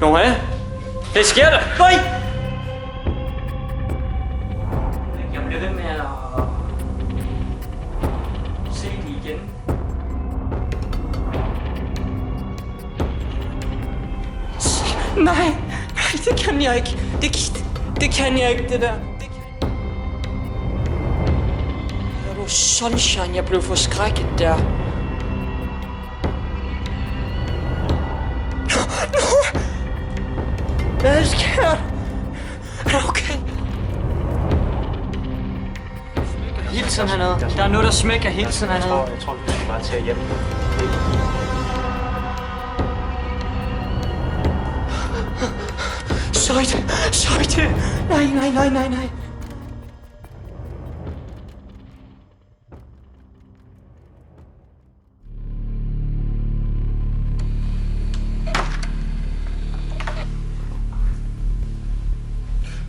Nora? Hvad sker der? Nej! Jeg bliver ved med at se det igen. Nej, det kan jeg ikke. Det kan jeg ikke, det der. Det var Sunshine, jeg blev forskrækket der. Hvad sker der? Er du okay? Hele tiden hernede. Der er noget, der smækker hele tiden hernede. Jeg tror, vi skal bare tage hjem. Søjte. Nej.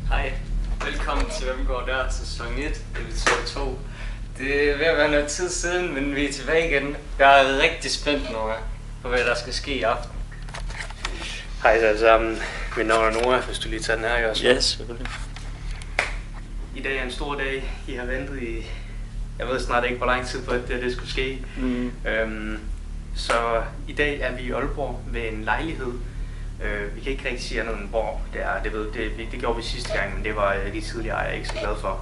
Hej, velkommen til Hvem går der, sæson 1, episode 2. Det er ved at være noget tid siden, men vi er tilbage igen. Jeg er rigtig spændt nu på, hvad der skal ske i aften. Hej så alle sammen. Mit navn er Nora, hvis du lige tager den her, ikke også? Ja, selvfølgelig. I dag er en stor dag. I har ventet i... Jeg ved snart ikke, hvor lang tid på, at det skulle ske. Så i dag er vi i Aalborg ved en lejlighed. Vi kan ikke rigtig sige noget, hvor det er. Det gjorde vi sidste gang, men det var de tidligere ejere ikke så glad for.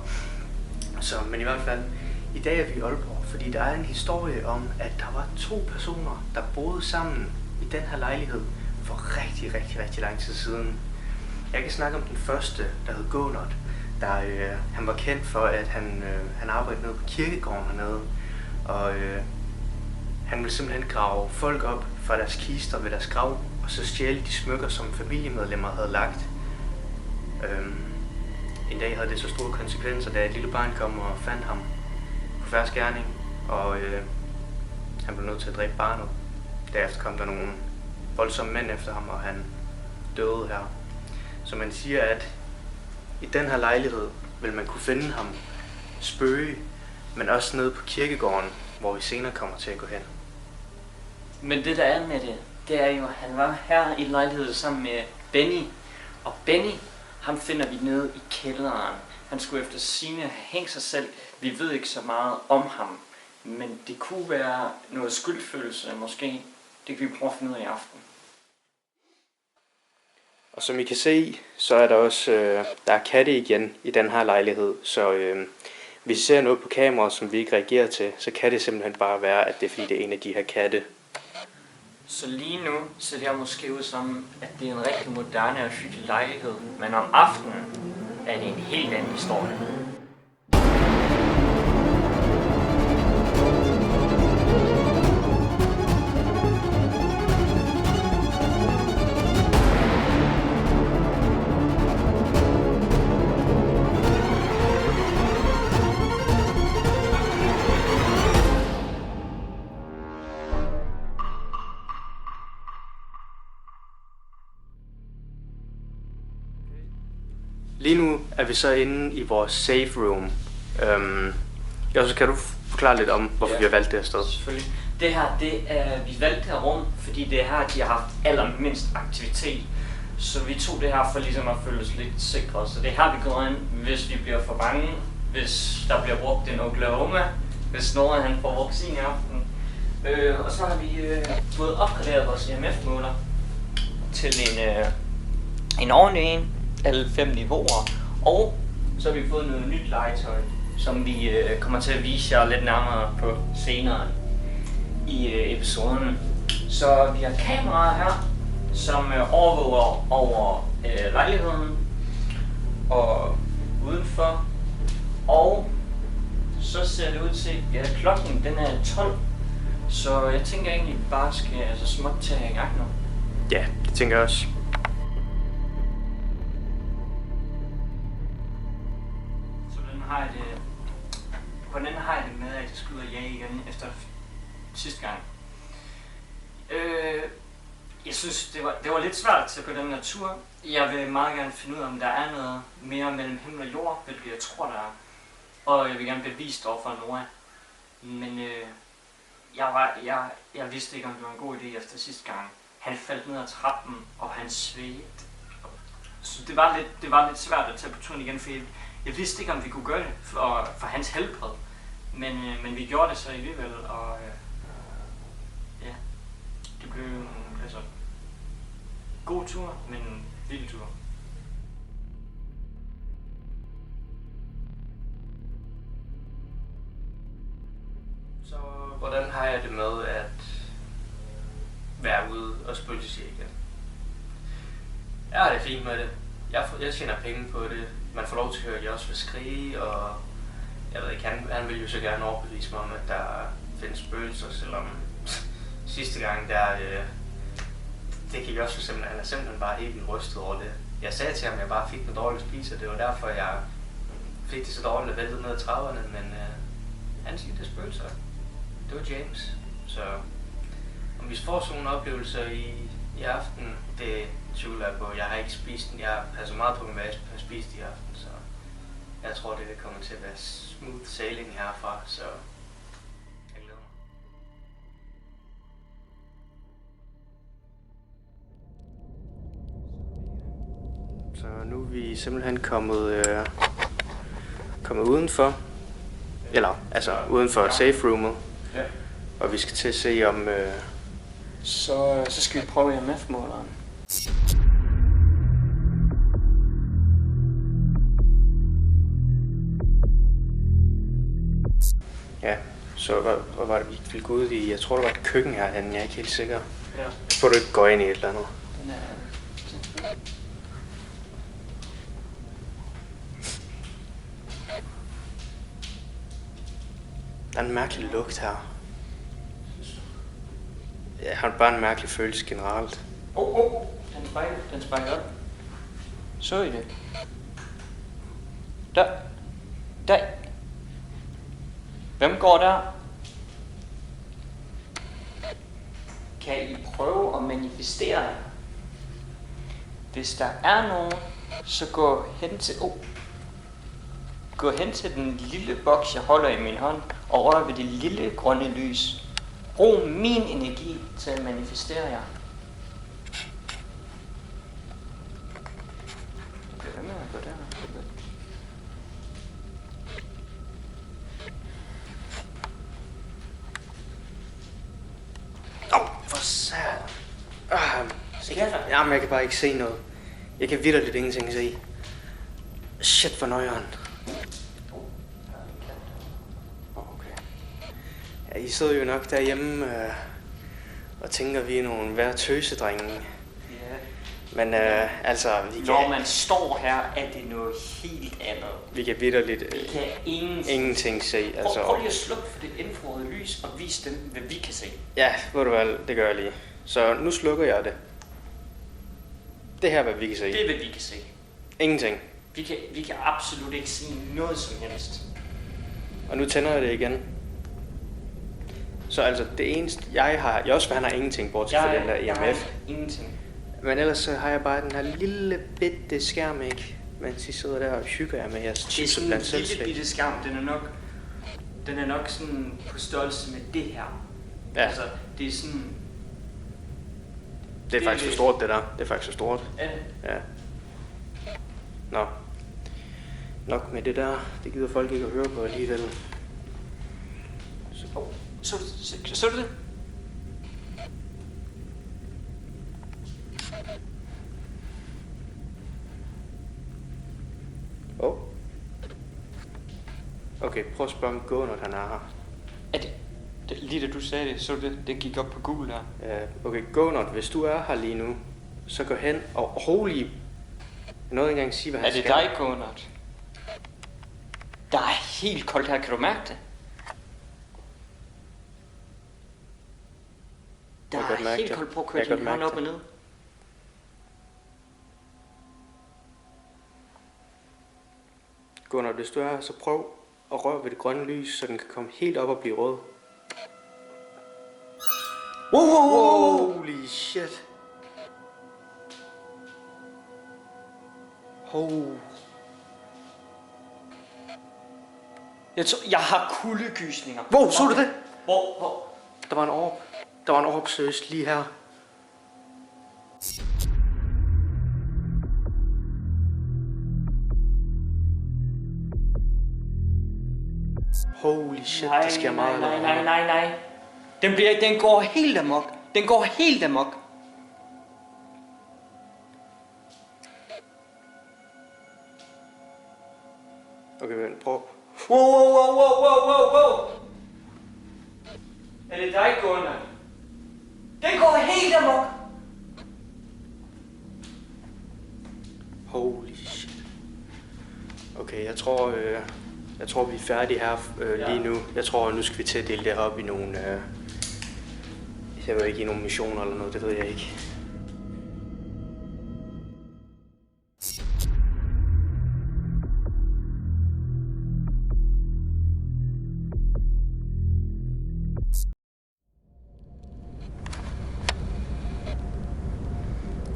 Men i hvert fald, i dag er vi i Aalborg, fordi der er en historie om, at der var 2 personer, der boede sammen i den her lejlighed for rigtig lang tid siden. Jeg kan snakke om den første, der hed Gånert. Han var kendt for, at han arbejdede nede på kirkegården hernede. Og han ville simpelthen grave folk op fra deres kister ved deres grav, og så stjæle de smykker, som familiemedlemmer havde lagt. En dag havde det så store konsekvenser, da et lille barn kom og fandt ham på fersk gerning, og han blev nødt til at dræbe barnet. Derefter kom der nogle voldsomme mænd efter ham, og han døde her. Så man siger, at i den her lejlighed vil man kunne finde ham spøge, men også nede på kirkegården, hvor vi senere kommer til at gå hen. Men det der er med det er jo, at han var her i lejligheden sammen med Benny. Og Benny, ham finder vi nede i kælderen. Han skulle efter sigende have hængt sig selv. Vi ved ikke så meget om ham. Men det kunne være noget skyldfølelse måske. Det kan vi prøve at finde ud af i aften. Og som I kan se, så er der også der er katte igen i den her lejlighed. Så hvis I ser noget på kameraet, som vi ikke reagerer til, så kan det simpelthen bare være, at det er fordi det er en af de her katte. Så lige nu ser det her måske ud som, at det er en rigtig moderne og hyggelig lejlighed. Men om aftenen er det en helt anden historie. Lige nu er vi så inde i vores safe room. Så kan du forklare lidt om, hvorfor vi har valgt det her sted? Selvfølgelig. Det her, vi valgte det her rum, fordi det er her, de har haft allermindst aktivitet. Så vi tog det her for ligesom at føle os lidt sikre. Så det er her, vi går ind, hvis vi bliver for bange, hvis der bliver brugt en Oklahoma, hvis nogen han får vaccin i aften. Og så har vi fået opgraderet vores EMF-måler til en ordentlig en, alle 5 niveauer. Og så har vi fået noget nyt legetøj, som vi kommer til at vise jer lidt nærmere på senere i episoderne. Så vi har kameraer her, som overvåger over lejligheden og udenfor. Og så ser det ud til, at klokken den er 12. Så jeg tænker egentlig, at vi bare skal småt tage i gang nu. Ja, det tænker jeg også. På den har jeg det med, at jeg skal ud og jage igen efter sidste gang. Jeg synes, det var lidt svært til at gå den her tur. Jeg vil meget gerne finde ud af, om der er noget mere mellem himmel og jord, hvilket jeg tror, der er. Og jeg vil gerne bevise det over for Nora. Men jeg vidste ikke, om det var en god idé efter sidste gang. Han faldt ned ad trappen, og han svedte. Så det var lidt svært at tage på turen igen, for jeg vidste ikke, om vi kunne gøre det for hans helbred. Men vi gjorde det så alligevel, og ja, det blev altså god tur, men en vild tur. Så hvordan har jeg det med at være ude og spøgelsesjæge igen? Jeg har det fint med det. Jeg tjener penge på det. Man får lov til at høre, at jeg også vil skrige, og jeg ved ikke, han vil jo så gerne overbevise mig om, at der findes spøgelser, selvom sidste gang det gik også for simpelthen, han er simpelthen bare helt vildt rystet over det. Jeg sagde til ham, at jeg bare fik noget dårligt at spise, og det var derfor, jeg fik det så dårligt at vælte ned ad traverne, men han siger, det er spøgelser. Det var James, så om vi får sådan nogle oplevelser i aften, det tvivler jeg på. Jeg har ikke spist den, jeg har så meget på min hvad jeg har spist i aften, så jeg tror, det kommer til at være smooth sailing herfra, så jeg glæder mig. Så nu er vi simpelthen kommet udenfor, eller altså uden for safe roomet, ja. Og vi skal til at se om så skal vi prøve EMF-måleren. Ja, så hvad var det, vi ville gå ud i? Jeg tror, der var et køkken herhenne, jeg er ikke helt sikker. Ja. Så du ikke gå ind i et eller andet. Den er... Der er en mærkelig lugt her. Jeg har bare en mærkelig følelse generelt. Den sprænger op. Så I det? Der. Hvem går der? Kan I prøve at manifestere jer? Hvis der er nogen, så gå hen til den lille boks, jeg holder i min hånd, og rør ved det lille grønne lys. Brug min energi til at manifestere jer. Okay, hvad med at gå der? For satan. Jamen, jeg kan bare ikke se noget. Jeg kan vitterligt ingenting se. Shit, for nøjeren. Okay. Ja, I sidder jo nok derhjemme og tænker, vi er nogle værre tøsedrenge. Ja. Men altså, når man står her, er det noget helt andet. Vi kan vitterligt vi kan ingenting se. Altså, prøv lige at slukke for det infrarøde lys og vise dem, hvad vi kan se. Ja, ved du hvad, det gør jeg lige. Så nu slukker jeg det. Det her, hvad vi kan se. Det er, hvad vi kan se. Ingenting. Vi kan absolut ikke se noget som helst. Og nu tænder jeg det igen. Så altså, det eneste, jeg har... han har ingenting bortset fra den der EMF. Jeg har ingenting. Men ellers så har jeg bare den her lille bitte skærm, ikke? Mens I sidder der og hygger jer med jeres chips og blandt selvslæg. Det er sådan en lille bitte skærm. Den er nok sådan på størrelse med det her. Ja. Altså, det er sådan... Det er faktisk så stort, det der. Det er faktisk så stort. Ja. Ja. Nå. Nok med det der. Det gider folk ikke at høre på alligevel. Så du det? Okay, prøv at spørge om Gunnar, han er her. Er det lige da du sagde det, så det gik op på Google der? Ja, okay, Gunnar, hvis du er her lige nu, så gå hen og rolig. Noget engang sige, hvad han skal. Er det dig, Gunnar? Der er helt koldt her, kan du mærke det? Der er helt koldt på at køre din hånd op og ned. Gunnar, hvis du er her, så prøv at røre ved det grønne lys, så den kan komme helt op og blive rød. Holy shit. Jeg har kuldegysninger. Så du det? Hvor? Der var en orb seriøst lige her. Holy shit, Nej, der sker meget. Nej. Den går helt amok. Den går helt amok. Okay, vent, prøv. Wow. Er det dig, Gunnar? Den går helt amok. Holy shit. Okay, jeg tror vi er færdige her lige nu. Jeg tror, nu skal vi til at dele det her op i nogle... jeg ved ikke, i nogle missioner eller noget, det ved jeg ikke.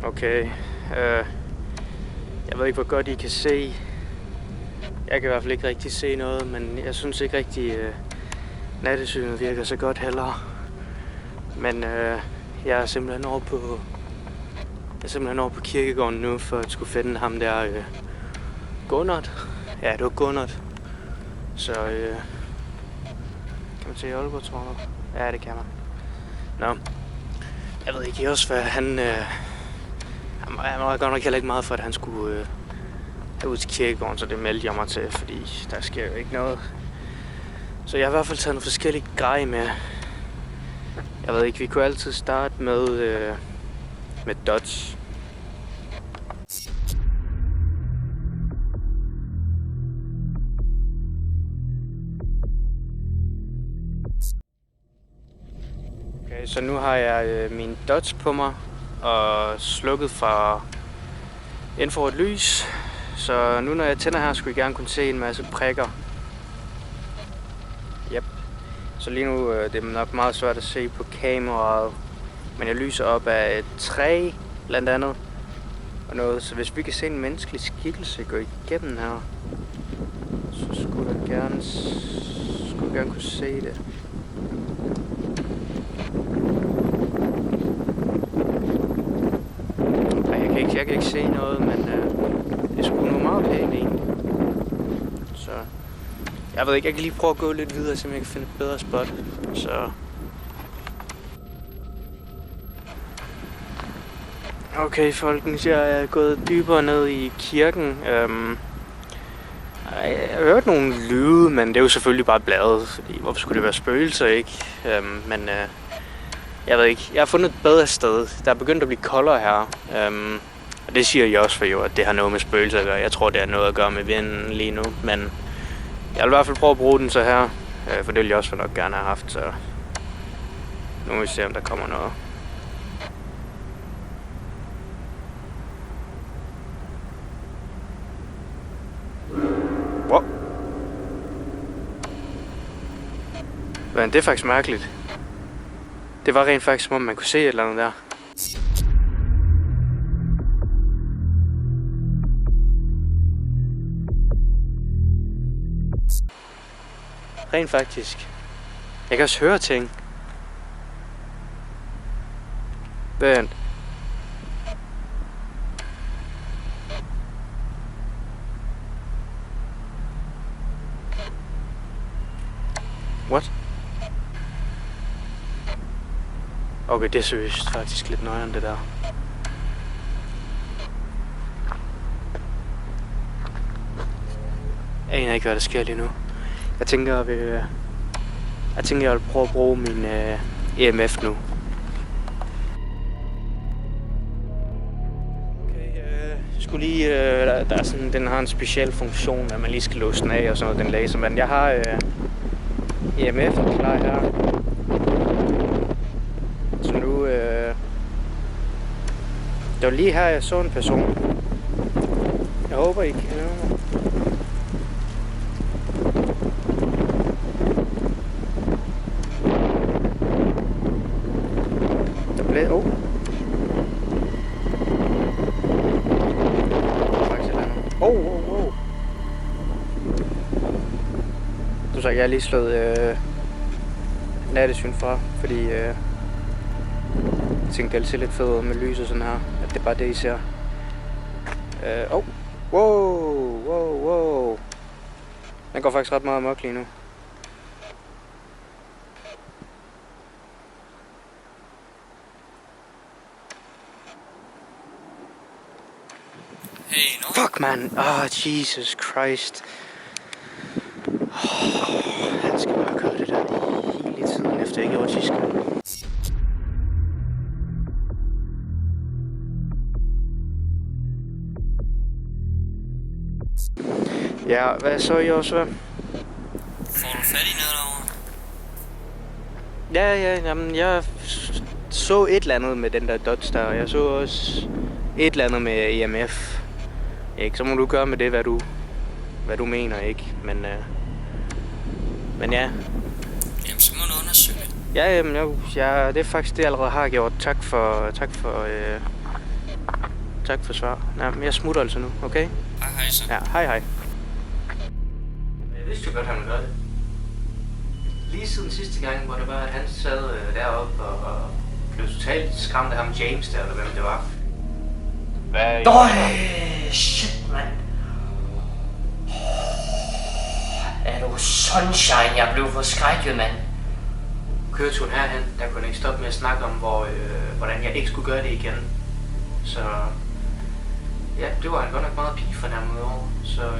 Okay, jeg ved ikke, hvor godt I kan se. Jeg kan i hvert fald ikke rigtig se noget, men jeg synes ikke rigtig, nattesynet virker så godt heller. Men jeg er simpelthen over på kirkegården nu, for at skulle finde ham der, Gunnert. Ja, det var Gunnert. Så, kan man se Aalborg, tror jeg? Ja, det kan man. Nå, jeg ved ikke også, hvad han var godt nok heller ikke meget for, at han skulle ud til kirkegården, så det meldte jeg mig til, fordi der sker jo ikke noget. Så jeg har i hvert fald taget nogle forskellige grej med. Jeg ved ikke, vi kunne altid starte med Dodge. Okay, så nu har jeg min Dodge på mig og slukket for infrarødt lys. Så nu når jeg tænder her, skulle I gerne kunne se en masse prikker. Yep. Så lige nu det er nok meget svært at se på kameraet, men jeg lyser op af et træ, blandt andet, og noget. Så hvis vi kan se en menneskelig skikkelse gå igennem her, så skulle jeg gerne kunne se det. Jeg kan ikke se noget, men det er sgu nu meget pænt egentlig. Så jeg ved ikke, jeg kan lige prøve at gå lidt videre, så jeg kan finde et bedre spot. Så okay, folkens, jeg er gået dybere ned i kirken. Jeg har hørt nogle lyde, men det er jo selvfølgelig bare bladet, fordi hvorfor skulle det være spøgelser, ikke? Men jeg ved ikke, jeg har fundet et bedre sted. Der er begyndt at blive koldere her. Og det siger jeg også for jo, at det har noget med spøgelser at gøre. Jeg tror, det har noget at gøre med vinden lige nu. Men jeg vil i hvert fald prøve at bruge den så her. For det vil jeg også nok gerne have haft. Så nu må vi se, om der kommer noget. Wow. Men det er faktisk mærkeligt. Det var rent faktisk, som om man kunne se et eller andet der. Rent faktisk. Jeg kan også høre ting. Vent. What? Okay, det er seriøst faktisk lidt nøjeren det der. Jeg aner ikke, hvad der sker lige nu. Jeg tænker, jeg vil prøve at bruge min EMF nu. Okay, jeg skulle lige, der er sådan, den har en speciel funktion, at man lige skal låse den af og sådan noget, den laser. Men jeg har EMF'en klar her. Så nu, det var lige her, jeg så en person. Jeg håber ikke. Oh. Oh. Du sagde, jeg har lige slået nattesyn fra, fordi jeg tænkte altid lidt fedt med lys og sådan her, at det er bare det, I ser. Wow. Den går faktisk ret meget amok lige nu. Hey, no. Fuck, man. Jesus Christ. Han skal bare køre det der hele tiden, efter jeg gjorde sidste gang. Ja, hvad så, Joshua? Får du fat i noget derovre? Ja, jamen, jeg så et eller andet med den der Dodge der, og jeg så også et eller andet med EMF. Ikke, så må du gøre med det, hvad du mener, ikke? Men ja. Jamen, så må du undersøge det. Ja, jamen, det er faktisk det, jeg allerede har gjort. Tak for svar. Ja, men jeg smutter altså nu, okay? Hej så. Ja, hej. Jeg vidste jo godt, han ville gøre det. Lige siden sidste gang, hvor det var, at han sad deroppe og blev totalt skræmt af ham James der, eller hvem det var. Hvad? Shit, mand. Er du sunshine? Jeg blev forskrækket, mand. Køreturen herhen, der kunne jeg ikke stoppe med at snakke om, hvordan jeg ikke skulle gøre det igen. Så ja, det var han godt nok meget pigefornærmet over. Så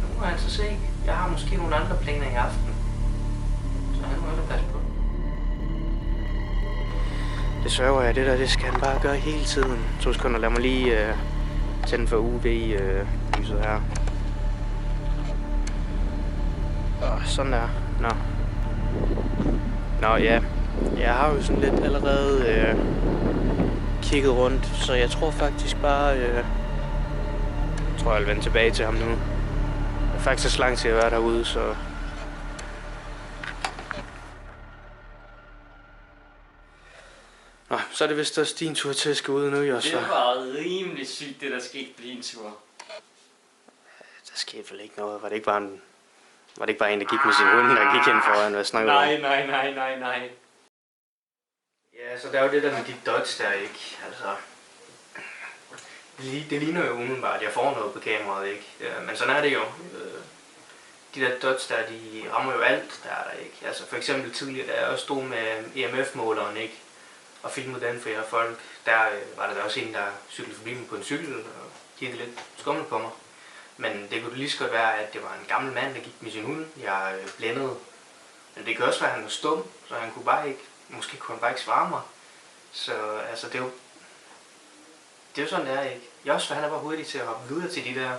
nu må han så se. Jeg har måske nogle andre planer i aften. Så han må jo passe på. Det sørger jeg, det skal han bare gøre hele tiden. 2 sekunder, lad mig lige tænde for UV-lyset her. Sådan der. Nå ja, jeg har jo sådan lidt allerede kigget rundt, så jeg tror faktisk bare, jeg vil vende tilbage til ham nu. Jeg er faktisk så lang til at være derude, så... Nå, så er det vist også din tur til at skal ud nu, Joshua. Det var rimelig sygt, det der skete på din tur. Der skete vel ikke noget. Var det ikke bare en, der gik med sin hund, der gik ind foran? Hvad snakker du om? Nej. Ja, så der er jo det der med de Dodge der, ikke? Altså... Det ligner jo umiddelbart, at jeg får noget på kameraet, ikke? Men sådan er det jo. De der Dodge der, de rammer jo alt, der er der, ikke? Altså for eksempel tidligere, da jeg også stod med EMF-måleren, ikke? Og filmede den for jer folk, der var der også en, der cyklede forbi mig på en cykel og kiggede lidt skummel på mig. Men det kunne lige så godt være, at det var en gammel mand, der gik med sin hund. Jeg blændede. Men det kan også være, at han var stum, så han kunne bare ikke, måske kunne han bare ikke svare mig. Så altså, det er jo sådan, det er, ikke? Joshua, han er bare hurtig til at hoppe videre til de der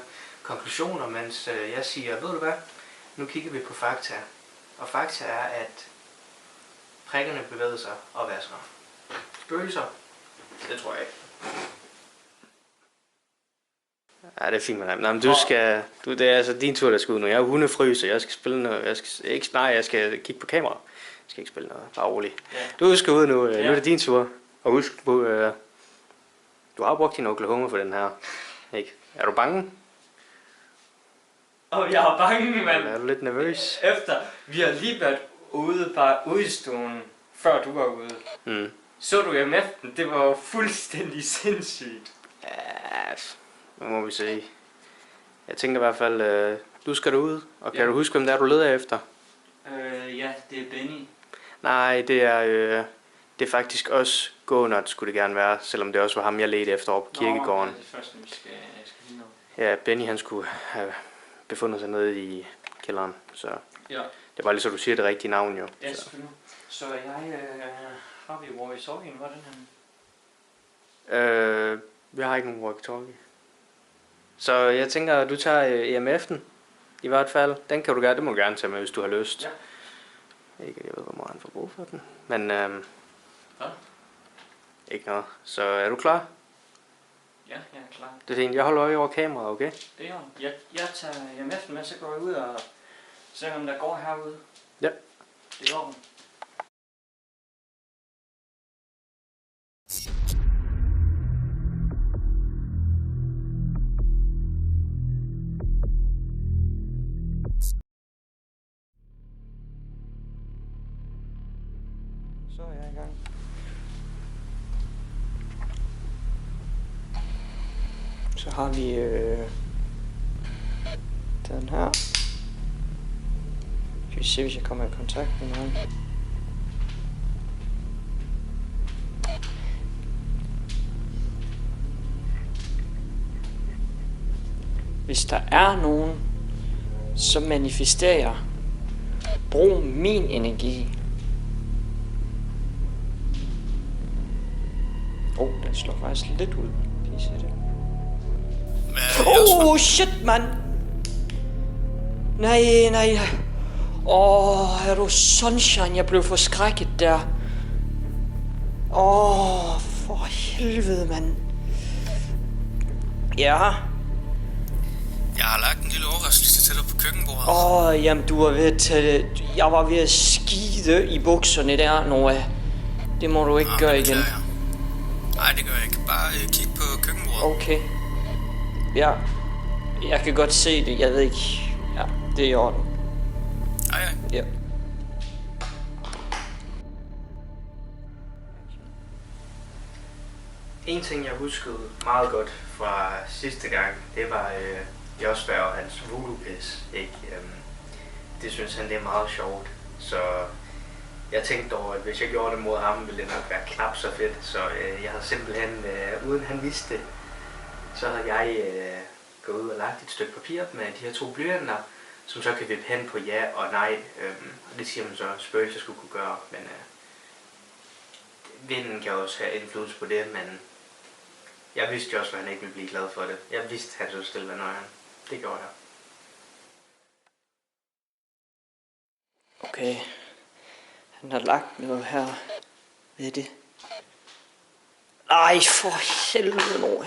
konklusioner, mens jeg siger, ved du hvad, nu kigger vi på fakta. Og fakta er, at prikkerne bevæger sig og vasker. Spøgelser? Det tror jeg ikke. Ja, det er fint med dig. Men det er altså din tur, der skal ud nu. Jeg er hundefryser, jeg skal spille noget. Jeg skal kigge på kamera. Jeg skal ikke spille noget, bare roligt. Ja. Du skal ud nu, nu er det din tur. Og husk, du har brugt din Oklahoma for den her, ikke? Er du bange? Jeg er bange, mand. Er du lidt nervøs? Efter vi har lige været ude i stuen, før du var ude. Mm. Så du EMF'en? Det var jo fuldstændig sindssygt. Ja, nu må vi se. Jeg tænker i hvert fald, du skal derud, og kan du huske, hvem der du leder efter? Ja, det er Benny. Nej, det er faktisk også Gunnar, skulle det gerne være, selvom det også var ham, jeg ledte efter over på kirkegården. Det er det første, vi skal lige nå. Ja, Benny han skulle have befundet sig nede i kælderen, så ja. Det var lige så du siger det rigtige navn jo. Ja, selvfølgelig. Så har vi walkie-talkien, hvor er den her? Vi har ikke nogen walkie-talkie. Så jeg tænker, at du tager EMF'en, i hvert fald. Den kan du gøre, det må du gerne tage med, hvis du har lyst. Ja. Ikke, jeg ved, hvor meget han får brug for den. Men, ja. Ikke noget. Så er du klar? Ja, jeg er klar. Det er fint. Jeg holder øje over kameraet, okay? Det er jo. Jeg tager EMF'en med, så går jeg ud og ser, om der går herude. Ja. Det er over. Så er jeg i gang. Så har vi den her. Skal vi se, hvis jeg kommer i kontakt med nogen. Hvis der er nogen, som manifesterer, brug min energi. Den slår faktisk lidt ud. Kan I se det? Shit, mand! Nej. Er du sunshine? Jeg blev forskrækket der. For helvede, mand. Ja. Jeg har lagt en lille overraskelse til dig på køkkenbordet. Jamen du var ved at tage... Jeg var ved at skide i bukserne der, Noah. Det må du ikke gøre igen. Nej, det gør jeg ikke. Bare kig på køkkenbordet. Okay. Ja. Jeg kan godt se det. Jeg ved ikke... Ja, det er i orden. Ja. Ja. En ting, jeg huskede meget godt fra sidste gang, det var Josper og hans voodoo-pis, ikke? Det synes han, det er meget sjovt, så jeg tænkte over, at hvis jeg gjorde det mod ham, ville det nok være knap så fedt, så jeg havde simpelthen, uden han vidste det, så havde jeg gået ud og lagt et stykke papir med de her 2 blyanter, som så kan vippe hen på ja og nej, og det siger man så, spøgelser skulle kunne gøre, men vinden kan også have indflydelse på det, men jeg vidste jo også, at han ikke ville blive glad for det. Jeg vidste, at han så stille var nøjeren. Det gjorde jeg. Okay. Han har lagt noget her. Hvad er det? Ej, for helvede, Noah.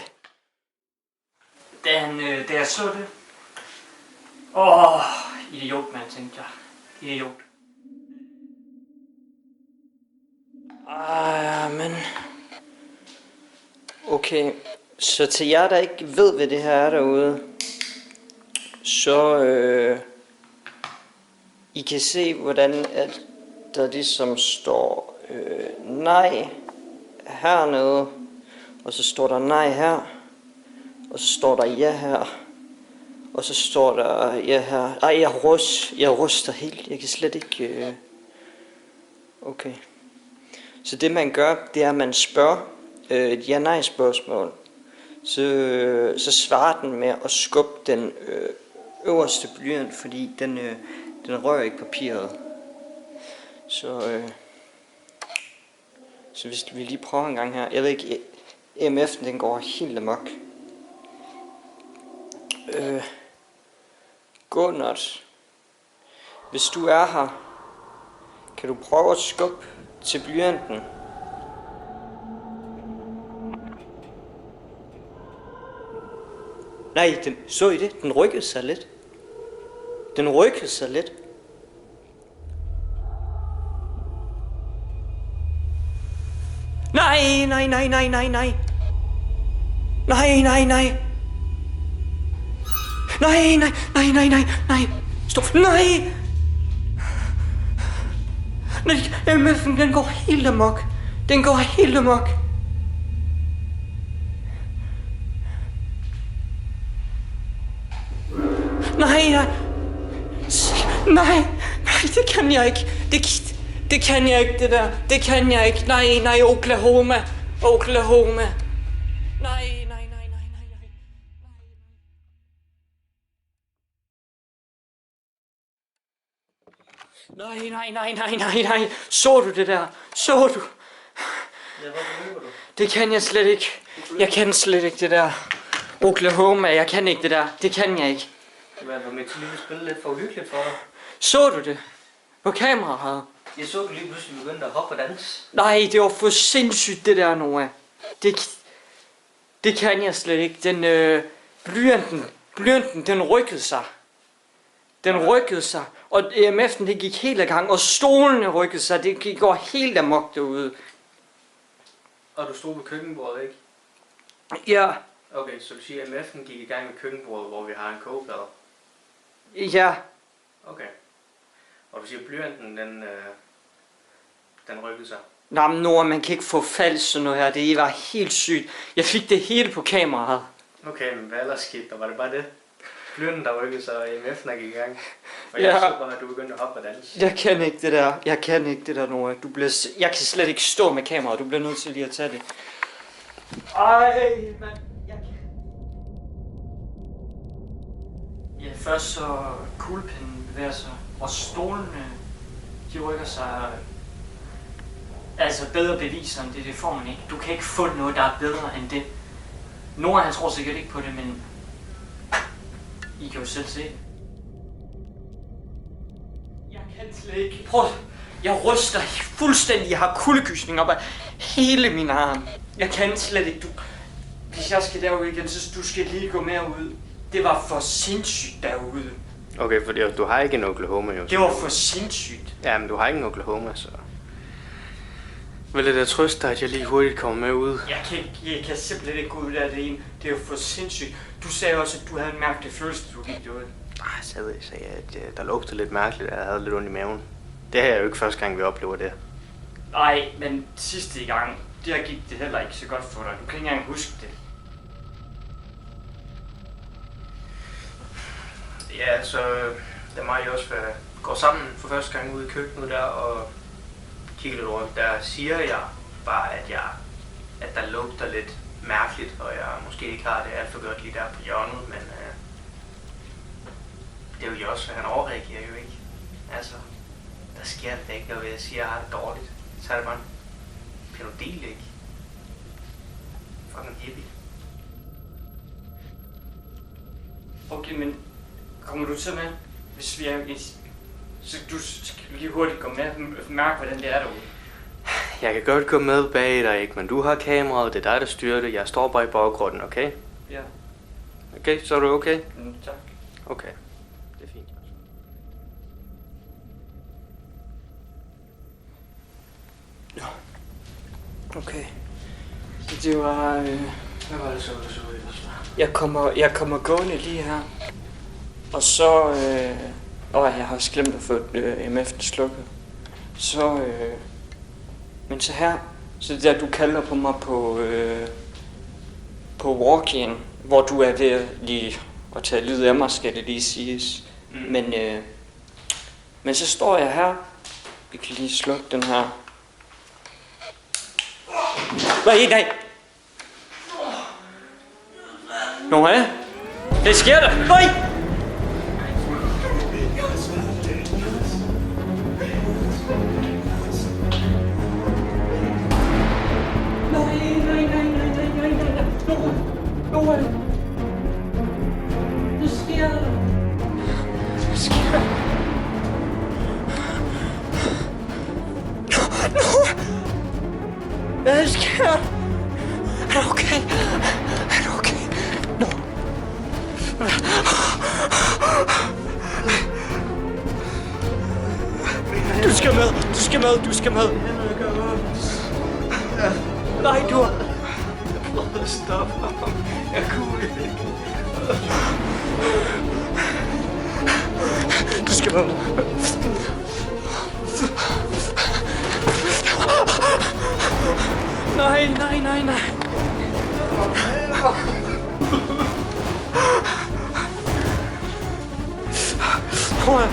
Da jeg så det. Idiot, man, tænkte jeg. Idiot. Men... Okay, så til jer, der ikke ved, hvad det her er derude, så I kan se, hvordan at der ligesom står nej hernede, og så står der nej her, og så står der ja her, og så står der ja her. Ej, jeg ryster helt, jeg kan slet ikke... Okay. Så det man gør, det er, at man spørger et ja-nej spørgsmål. Så svarer den med at skubbe den øverste blyant, fordi den rører ikke papiret. Så hvis vi lige prøver en gang her. Jeg ved ikke, EMF'en den går helt amok. Gunnert, hvis du er her, kan du prøve at skubbe til blyanten? Nej, så I det? Den rykkede sig lidt. Nej. Nej. Stop. Nej. MF'en, den går helt amok. Nej, det kan jeg ikke. Det kan jeg ikke, det der. Det kan jeg ikke. Nej, Oklahoma. Nej. Nej. Så du det der? Så du? Ja, hvorfor løber du? Det kan jeg slet ikke. Jeg kan slet ikke det der. Oklahoma, jeg kan ikke det der. Det kan jeg ikke. Det var med til lige at spille lidt for uhyggeligt for dig. Så du det? På kameraet? Jeg så du lige pludselig begyndte at hoppe og danse. Nej, det var for sindssygt det der, Noah. Det kan jeg slet ikke. Den blyanten, den rykkede sig. Og EMF'en, det gik helt af gang. Og stolene rykkede sig. Det går helt amok derude. Og du stod ved køkkenbordet, ikke? Ja. Okay, så du siger, at MF'en gik i gang med køkkenbordet, hvor vi har en kogeplade? Ja. Okay. Og du siger, at blyanten, den rykkede sig? Nej, men Nora, man kan ikke få falsk sådan noget her. Det var helt sygt. Jeg fik det hele på kameraet. Okay, men hvad ellers skete der? Var det bare det? Blyanten, der rykkede sig, og MF'en gik i gang? Og ja. Jeg så bare, at du begyndte at hoppe og danse. Jeg kan ikke det der, Nora. Jeg kan slet ikke stå med kameraet. Du bliver nødt til lige at tage det. Ej, mand. først så kuglepinden bevæger sig, og stolene, de rykker sig. Altså bedre beviser end det får man ikke. Du kan ikke få noget, der er bedre end det. Nora, han tror sikkert ikke på det, men I kan jo selv se det. Jeg kan slet ikke. Prøv. Jeg ryster fuldstændig. Jeg har kuldegysning op af hele min arm. Jeg kan slet ikke. Hvis jeg skal derud igen, så du skal lige gå med ud. Det var for sindssygt derude. Okay, for du har ikke en Oklahoma jo. Det var for sindssygt. Ja, men du har ikke en Oklahoma, så... Vil det da trøste dig, at jeg lige hurtigt kommer med ud? Jeg kan simpelthen ikke gå ud af det ene. Det er jo for sindssygt. Du sagde også, at du havde en mærkelig følelse, da du gik derud. Jeg sagde, at der lugtede lidt mærkeligt, at jeg havde lidt ondt i maven. Det her er jo ikke første gang, vi oplever det. Nej, men sidste gang, der gik det heller ikke så godt for dig. Du kan ikke engang huske det. Ja, så da mig også går sammen for første gang ud i køkkenet der og kigger lidt rundt, der siger jeg bare, at der lugter lidt mærkeligt, og jeg måske ikke har det alt for godt lige der på hjørnet, men det er jo også, han overreagerer jo ikke. Altså, der sker det ikke noget ved, at jeg siger, at jeg har det dårligt. Så er det bare en Panodil, ikke? Fucking hippie. Okay, men kommer du til med, hvis vi er så du skal lige hurtigt gå med og mærke, hvordan det er derude? Jeg kan godt gå med bag dig, ikke? Men du har kameraet, det er dig, der styrer det. Jeg står bare i baggrunden, okay? Ja. Okay, så er du okay? Tak. Okay, det er fint. Ja. Okay. Det var... Hvad var det så, du så ud? Jeg kommer gående lige her. Og så... jeg har også glemt at få MF'en slukket. Så... men så her... Så det der, du kalder på mig på walk-in, hvor du er ved lige at tage lyd af mig, skal det lige siges. Men så står jeg her. Vi kan lige slukke den her. Nej! Nå, det sker der! Nej! Hvad sker der? Er du okay? Er du okay? Nå. Du skal med. Du skal med. Du skal med. Nej, du har... Jeg prøvede at stoppe ham. Jeg kunne ikke. Du skal med. Nej. Kom her.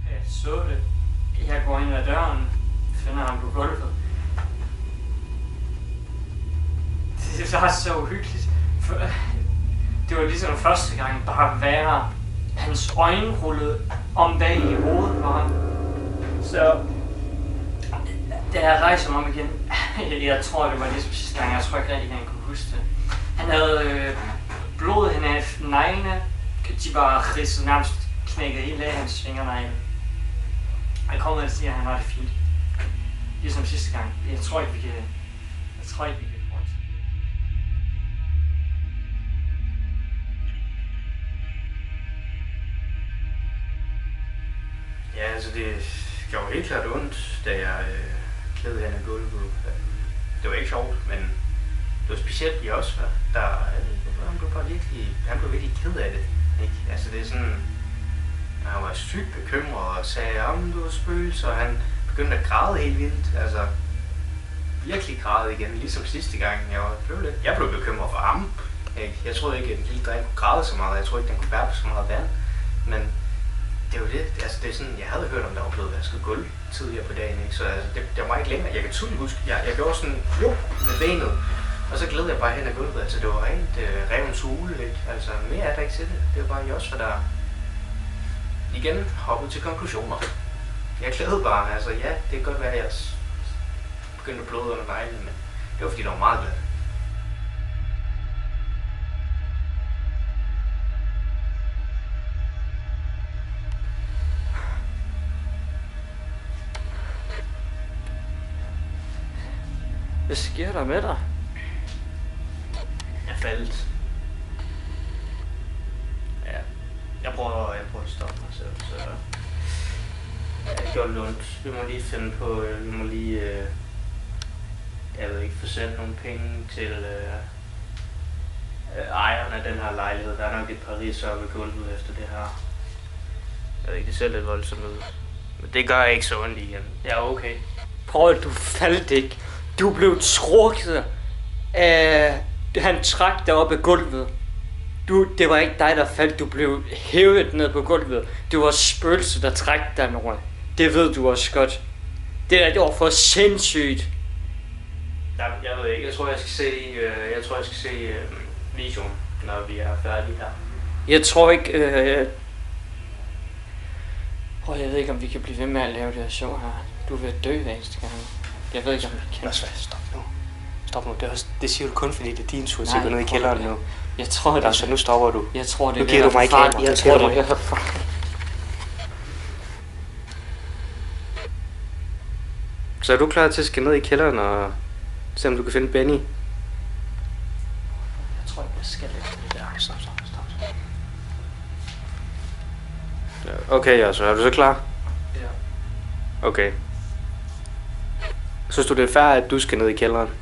Jeg så det. Jeg går ind ad døren, finder ham på gulvet. Det var så uhyggeligt. Det var ligesom første gang bare værre. Hans øjne rullede om bag i hovedet på ham. Så da jeg rejser mig om igen, jeg tror det var ligesom sidste gang, jeg tror ikke rigtig, han kunne huske det. Han havde blod hen af neglene, de var ridset nærmest knækket helt af hans fingernegle. Han kommer og siger, at han har det fint. Ligesom sidste gang. Jeg tror ikke, vi kan fortsætte. Ja, altså det gjorde helt klart ondt, da jeg klædte hende af gulvet. Det var ikke sjovt, men det var specielt i os, han blev virkelig ked af det. Ikke? Altså det er sådan, han var sygt bekymret og sagde, om du var spøgelse, og han begyndte at græde helt vildt. Altså virkelig græde igen, ligesom sidste gang. Jeg blev bekymret for ham. Ikke? Jeg troede ikke, at en lille dreng kunne græde så meget. Jeg troede ikke, den kunne bære på så meget vand. Men Det er jo det. Altså, det er sådan, jeg havde hørt om, der var blevet vasket gulv tidligere på dagen, ikke? Så altså, det var ikke længere. Jeg kan tydeligt huske, jeg gjorde sådan, med benet, og så gled jeg bare hen ad gulvet. Altså, det var rent revens hule, ikke? Altså, mere er der ikke til det. Det var bare Josfa, der igen hoppede til konklusioner. Jeg glædede bare, altså ja, det kan godt være, at jeg begyndte at bløde under neglen, men det var fordi, der var meget glad. Hvad sker der med dig? Jeg faldt. Ja, jeg prøver at stoppe mig selv, så det gjorde lidt ondt. Vi må lige finde på, jeg ved ikke, få sendt nogle penge til ejeren af den her lejlighed. Der er nok et par ridser oppe i gulvet efter det her. Jeg ved ikke, det ser lidt voldsomt ud. Men det gør ikke så ondt igen. Jeg er okay. Prøv, du faldt ikke. Du blev trukket af... Han trak dig op af gulvet. Det var ikke dig, der faldt. Du blev hævet ned på gulvet. Det var spøgelset, der trak dig, Nora. Det ved du også godt. Det var for sindssygt. Jeg ved ikke. Jeg tror, jeg skal se videoen, når vi er færdige her. Jeg tror ikke... jeg ved ikke, om vi kan blive ved med at lave det her show her. Du vil dø hver eneste gang. Jeg ved ikke, om vi kan. Stop nu. Det siger du kun, fordi det er din tur til at gå ned i kælderen nu. Jeg tror det. Altså, nu stopper du. Jeg tror det. Nu giver du mig kamera. Jeg tror det er for. Så er du klar til at skal ned i kælderen og se om du kan finde Benny? Jeg tror ikke, jeg skal efter det der. Stop. Okay, altså, er du så klar? Ja. Okay. Synes du, det er fair, at du skal ned i kælderen? Det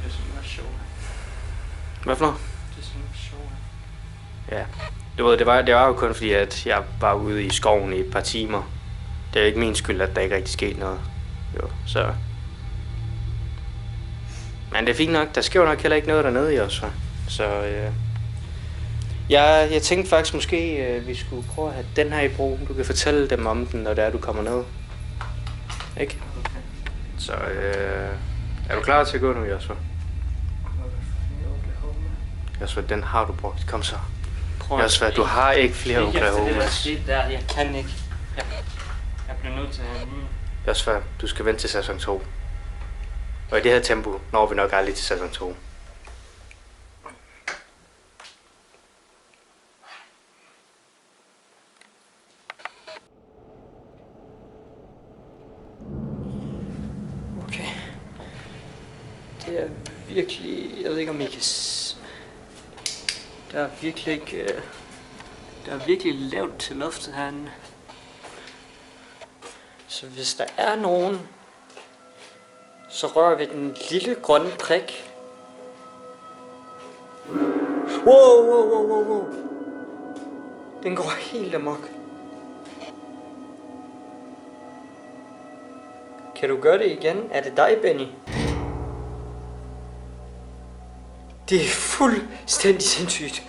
er sådan noget show. Hvad for noget? Det er sådan noget show. Ja. Du ved, det var jo kun fordi, at jeg var ude i skoven i et par timer. Det er ikke min skyld, at der ikke rigtig skete noget. Jo, så... Men det er fint nok. Der sker jo nok heller ikke noget dernede i os, så jeg tænkte faktisk måske, vi skulle prøve at have den her i brug. Du kan fortælle dem om den, når det er, du kommer ned. Ikke? Okay. Så er du klar til at gå nu, Josfa? Josfa, den har du brugt. Kom så. Josfa, du har ikke flere Oklahoma. Jeg kan ikke. Jeg bliver nødt til at have den. Josfa, du skal vente til sæson 2. Og i det her tempo når vi nok aldrig til sæson 2. Okay. Det er virkelig... Jeg ved ikke, om I kan... Der er virkelig ikke... Der er virkelig lavt til loftet herinde. Så hvis der er nogen, så rører vi den lille grønne prik. Wow. Den går helt amok. Kan du gøre det igen? Er det dig, Benny? Det er fuldstændig sindssygt.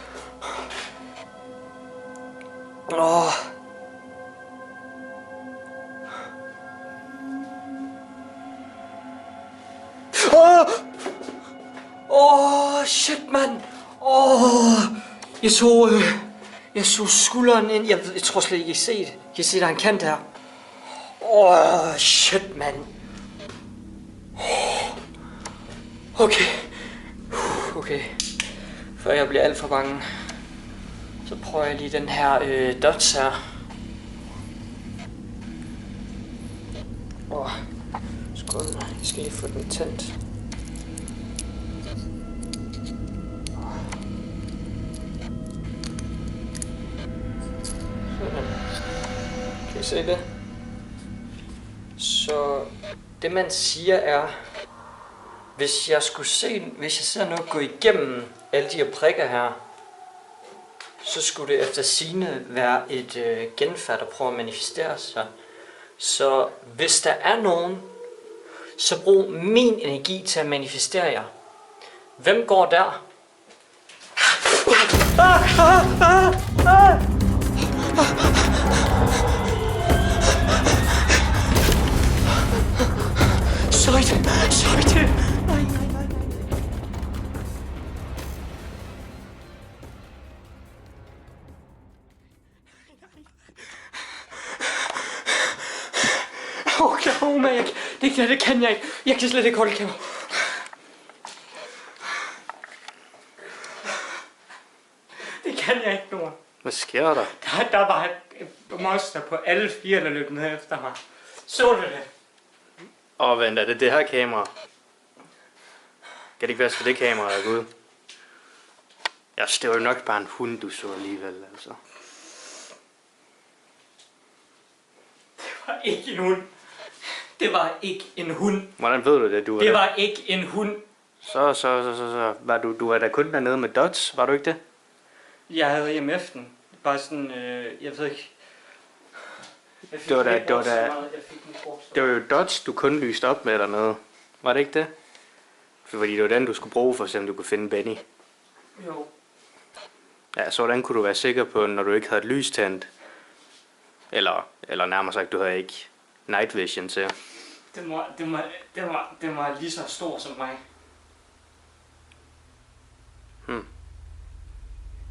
Shit, mand. Jeg så skulderen ind. Jeg tror slet ikke, I ser det. Kan I se, der er en kant her? Shit, mand. Okay. Før jeg bliver alt for bange, så prøver jeg lige den her dots her. Skål. Jeg skal lige få den tændt. Kan I se det? Så det man siger er, hvis jeg ser noget gå igennem alle de her prikker her, så skulle det efter sigende være et genfærd, der prøver at manifestere sig. Så hvis der er nogen, så brug min energi til at manifestere jer. Hvem går der? Søjte! Nej. Oklahoma, det kan jeg ikke. Jeg kan slet ikke holde kamera. Det kan jeg ikke, Nora. Hvad sker der? Der var et monster på alle fire, der løb ned efter mig. Så du det? Vent, er det her kamera? Kan det ikke være, at det kamera er gået? Ja, det var jo nok bare en hund, du så alligevel, altså. Det var ikke en hund. Det var ikke en hund. Hvordan ved du det, du er Det der? var ikke en hund. Så. Var du er da kun dernede med Dots, var du ikke det? Jeg havde EMF'en. Bare sådan, jeg ved ikke. Det var jo Dots, du kun lyste op med dernede. Var det ikke det? Fordi det var den, du skulle bruge, for eksempel, du kunne finde Benny. Jo. Ja, så hvordan kunne du være sikker på, når du ikke havde et lys tændt? Eller nærmere sagt, du havde ikke night vision til? Den var lige så stor som mig.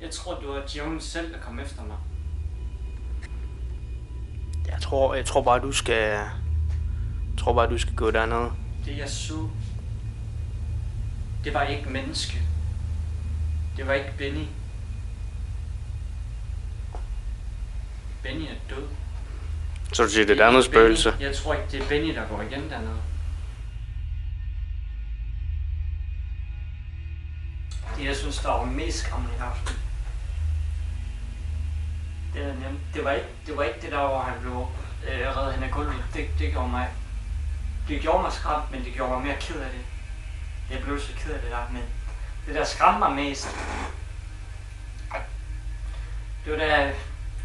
Jeg tror, det var Jones selv, der kom efter mig. Jeg tror bare, du skal gå dernede. Det jeg så, det var ikke menneske. Det var ikke Benny. Benny er død. Så du siger, det er andet spøgelse? Jeg tror ikke, det er Benny, der går igen dernede. Det jeg synes, der var mest skræmmende i aften. Det var ikke det der, hvor han blev reddet hen ad gulvet. Det gjorde mig. Det gjorde mig skræmt, men det gjorde mig mere ked af det. Jeg blev så ked af det der, men det der skræmte mig mest. Det var da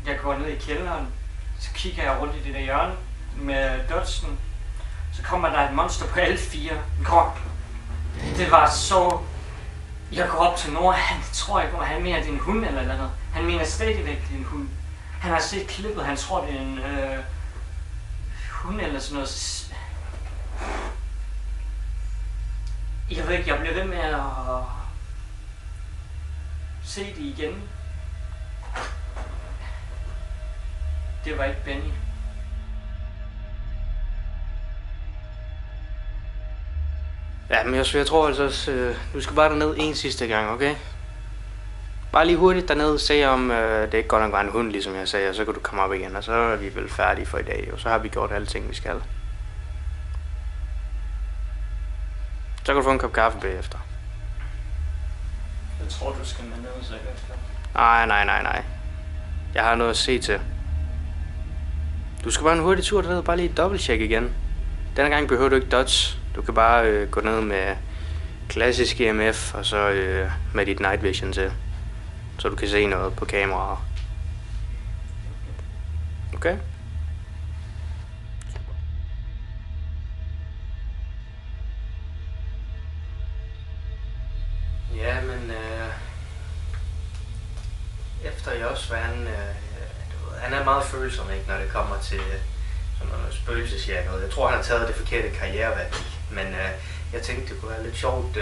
jeg går ned i kælderen, så kigger jeg rundt i det der hjørne med Dodgen. Så kommer der et monster på alle fire. Det var så... Jeg går op til Nora, han tror ikke, han mener, det er en hund eller noget. Han mener stadigvæk, det er en hund. Han har set klippet, han tror, det er en hund eller sådan noget. Jeg ved ikke, jeg bliver ved med at se det igen. Det var ikke Benny. Ja, men jeg tror altså også, du skal bare derned en sidste gang, okay? Bare lige hurtigt derned, se om det ikke godt nok var en hund, ligesom jeg sagde, og så kan du komme op igen, og så er vi vel færdige for i dag, og så har vi gjort alle ting, vi skal. Så kan du få en kop kaffe bagefter. Jeg tror, du skal med ned, så jeg Nej. Jeg har noget at se til. Du skal bare en hurtig tur derned, bare lige dobbelttjek igen. Denne gang behøver du ikke dodge. Du kan bare gå ned med klassisk EMF, og så med dit night vision til. Så du kan se noget på kameraet. Okay? Ja, men efter Jos, han er meget følsom, ikke, når det kommer til sådan noget spøgelsesjag noget. Jeg tror, han har taget det forkerte karrierevalg, men jeg tænkte, det kunne være lidt sjovt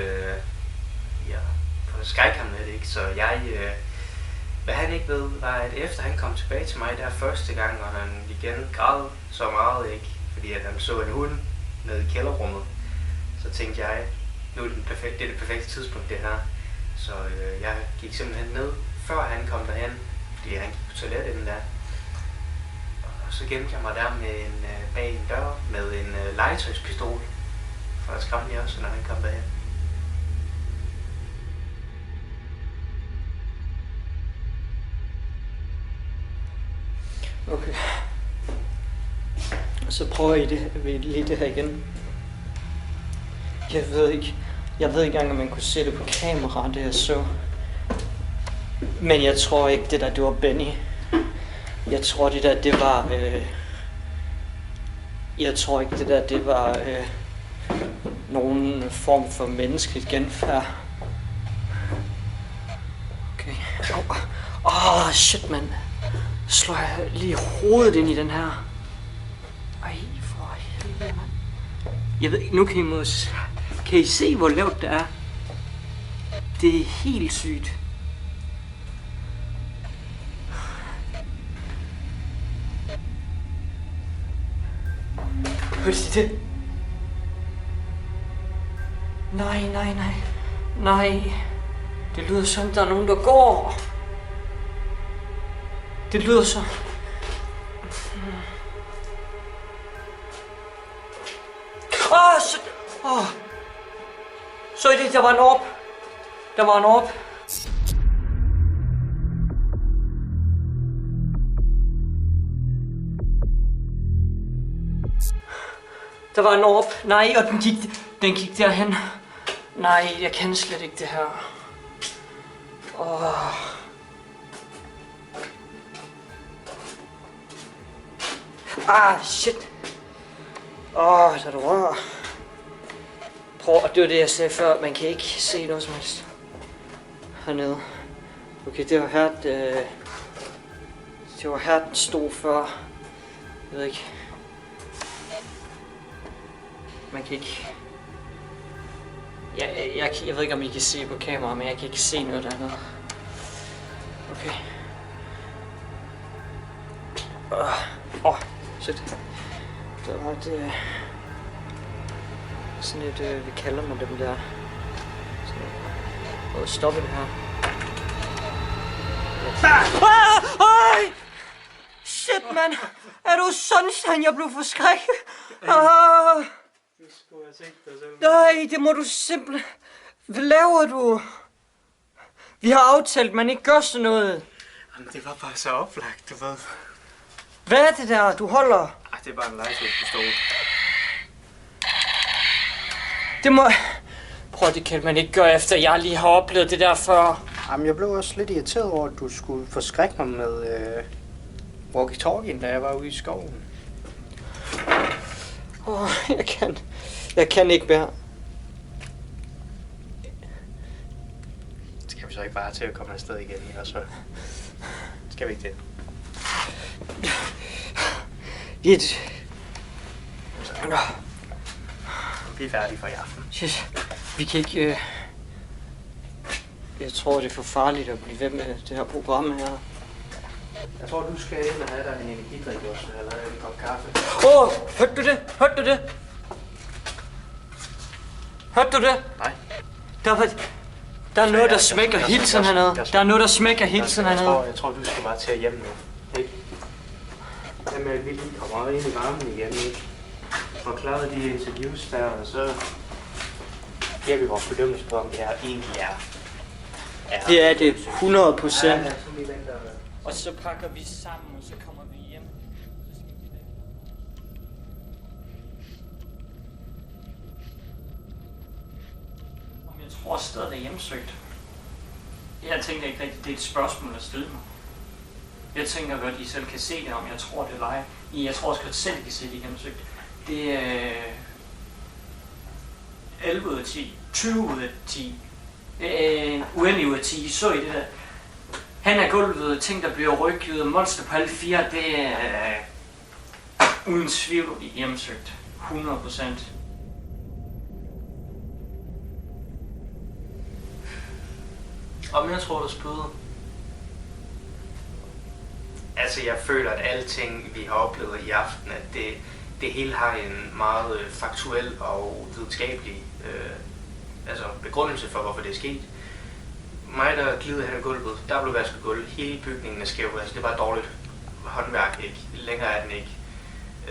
for at skrække ham lidt, ikke? Så hvad han ikke ved, var, at efter han kom tilbage til mig der første gang, og han igen græd så meget, ikke? Fordi at han så en hund nede i kælderrummet, så tænkte jeg, nu er det det perfekte tidspunkt det her. Så jeg gik simpelthen ned, før han kom derhen, fordi han gik på toilettet inden der. Og så gemte jeg mig der med bag en dør med en legetøjspistol, for at skræmme jer også, når han kom derhen. Okay. Så prøver vi lige det her igen. Jeg ved ikke engang, om man kunne se det på kamera, det jeg så. Men jeg tror ikke, det var Benny. Jeg tror, det var... Jeg tror ikke, det var nogen form for menneskeligt genfærd. Okay. Shit, mand. slår jeg lige hovedet ind i den her. Ej, for helvede, mand. Jeg ved ikke, nu kan I se, hvor lavt det er? Det er helt sygt. Hørte I det? Nej. Det lyder som, der er nogen, der går. Det lyder så... Så I det, der var en orb. Der var en orb. Der var en orb. Nej, og den gik derhen. Nej, jeg kan slet ikke det her. Shit. Der du rører. Prøv, og det var det, jeg sagde før. Man kan ikke se noget som helst hernede. Okay, det var her, den stod før. Jeg ved ikke. Man kan ikke... Jeg ved ikke, om I kan se på kamera, men jeg kan ikke se noget dernede. Okay. Shit. Det var sådan et, vi kalder man dem der. Stoppe det her. Shit, mand! Er du sådan, jeg blev forskrækket? Det skulle jeg tænke dig selv. Nej, det må du simpelthen... Hvad laver du? Vi har aftalt, man ikke gør sådan noget. Jamen, det var bare så oplagt, du ved. Hvad er det der, du holder? Det er bare en legetøjspistol. Det må... Prøv, det kan man ikke gøre, efter jeg lige har oplevet det der før. Jamen, jeg blev også lidt irriteret over, at du skulle forskrække mig med walkie-talkien, da jeg var ude i skoven. Jeg kan ikke mere. Skal vi så ikke bare til at komme afsted igen, og så skal vi ikke det? Vi er færdige for i aften. Vi kan ikke... Jeg tror, det er for farligt at blive ved med det her program her. Jeg tror, du skal ind og have dig en energidrik også, eller en kop kaffe. Hørte du det? Hørte du det? Nej. Der er noget, der smækker hele tiden hernede. Der er noget, der smækker hele tiden hernede. Jeg tror, du skal bare tage hjem nu. Ikke? Jamen, vi lige kommer ind i varmen igen nu. Og klaret de interviews der, og så giver vi vores bedømmelse på, om det her egentlig er. Det er det 100%. Og så pakker vi sammen, og så kommer vi hjem. Jeg tror stadig, det er hjemsøgt. Jeg tænker ikke rigtigt, det er et spørgsmål at stille mig. Jeg tænker godt, I selv kan se det, om jeg tror, det er leje. Jeg tror også godt selv, I kan se det hjemsøgt. Det er 11 ud af 10, 20 ud af 10, uendelig ud af 10. Så I det der? Han er gulvet, ting der bliver rykket, monster på alle fire, det er uden tvivl hjemsøgt. 100%. Om jeg tror, der spøder? Altså, jeg føler, at alting, vi har oplevet i aften, at det hele har en meget faktuel og videnskabelig begrundelse for, hvorfor det er sket. Mig, der glider hen ad gulvet, der blev vasket gulv. Hele bygningen er skæv, altså det er bare dårligt håndværk, ikke? Længere er den ikke.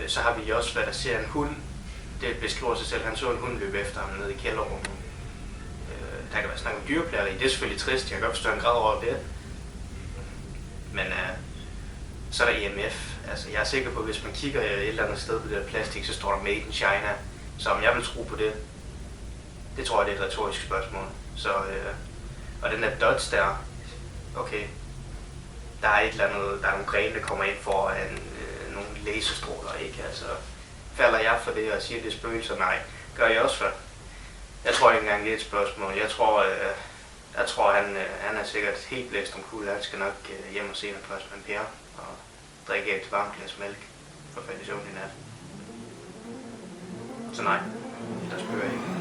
Så har vi også, hvad der ser en hund. Det beskriver sig selv, han så en hund løbe efter ham nede i kælderrummet. Der kan være snak om dyreplageri, det er selvfølgelig trist, jeg kan godt forstå en grad over det. Men så er der EMF. Altså jeg er sikker på, at hvis man kigger et eller andet sted på det der plastik, så står der Made in China. Så om jeg vil tro på det, det tror jeg det er et retorisk spørgsmål. Så, og den der dots der, okay, der er et eller andet, der er nogle grene, der kommer ind foran nogle laserstråler, ikke? Altså, falder jeg for det og siger, det er spøgelser? Nej. Gør jeg også for? Jeg tror ikke engang, det er et spørgsmål. Jeg tror han er sikkert helt blæst om kul. Han skal nok hjem og se en Postman Per. Og drikke et varmt glas mælk for at falde i søvn i nat. Så nej, ellers behøver jeg ikke.